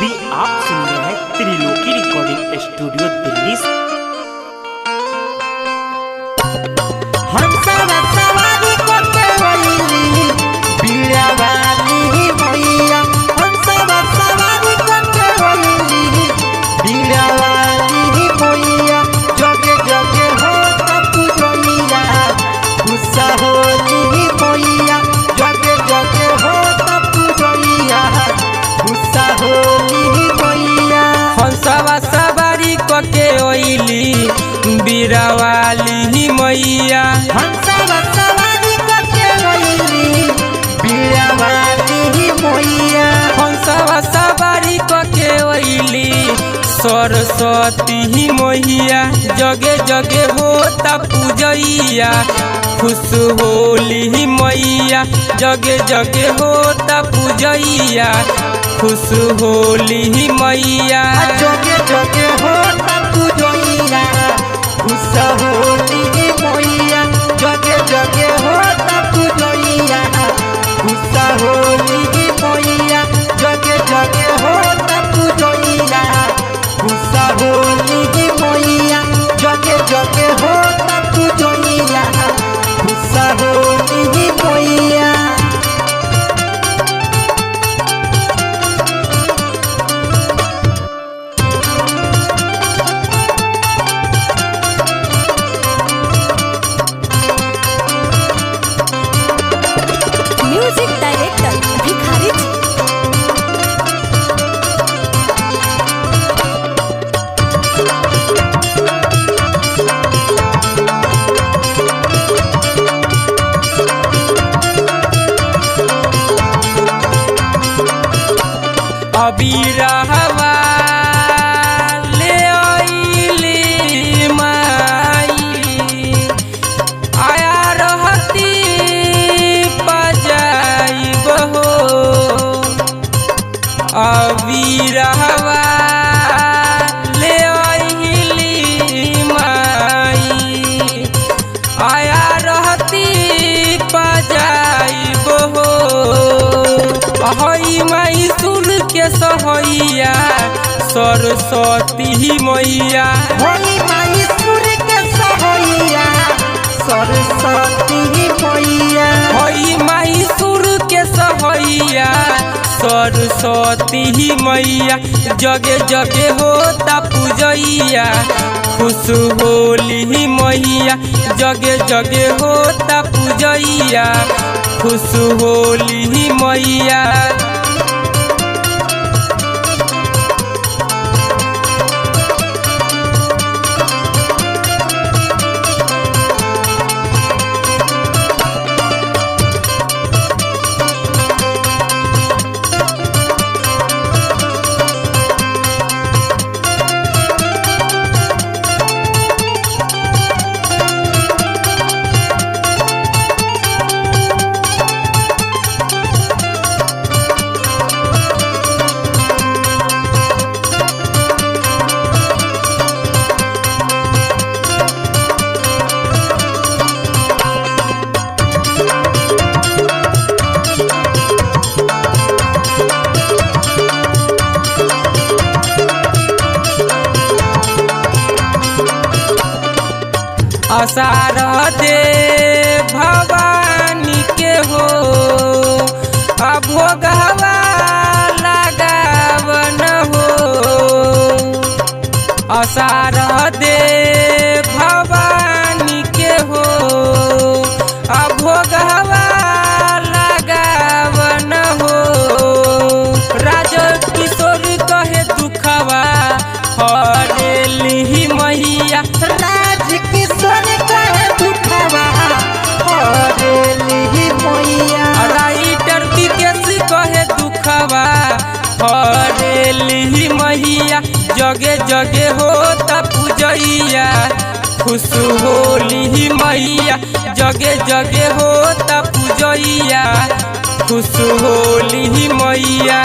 अभी आप सुन रहे हैं त्रिलोकी रिकॉर्डिंग स्टूडियो दिल्ली से। के ओइली बीरावाली मैया हंसवा सवारी के ओइली बीरावाली मैया हंसवा सवारी के ओइली सरस्वती मैया जगे जगे होता पूजैया खुश होली मैया जगे जगे होता पूजैया खुश होली मैया जगे जगे होता पूजैया खुश होली मैया जगे जगे होता पूजैया खुश होली मैया जगे जगे होता पूजैया खुश होली मैया जगे जगे होता पूजैया खुश होली मैया। म्यूजिक डायरेक्टर भिखारी जी। अबीरहवा ले आइली माई आया रहती बजाइब हो अबीरहवा ले आइली माई आया रहती बजाइब हो हई माई सुन के सहैया सरस्वती मैया होली माई सुर के सहैया सरस्वती मैया हई माई सुर के सहैया सरस्वती मैया जगे जगे होता पूजैया खुश होली मैया जगे जगे होता पूजैया खुश होली मैया। असार दे भवानी के हो भोगवा लगावन हो असार दे भवानी के हो भोगवा लगावन हो राज किशोर कहे दुखवा हरेली मैया राज किशोर कहे दुखवा हरेली मैया राइटर विकेश कहे दुखवा हरेली मैया जगे जगे होता पूजैया खुश होली मैया जगे जगे होता पूजैया खुश होली मैया।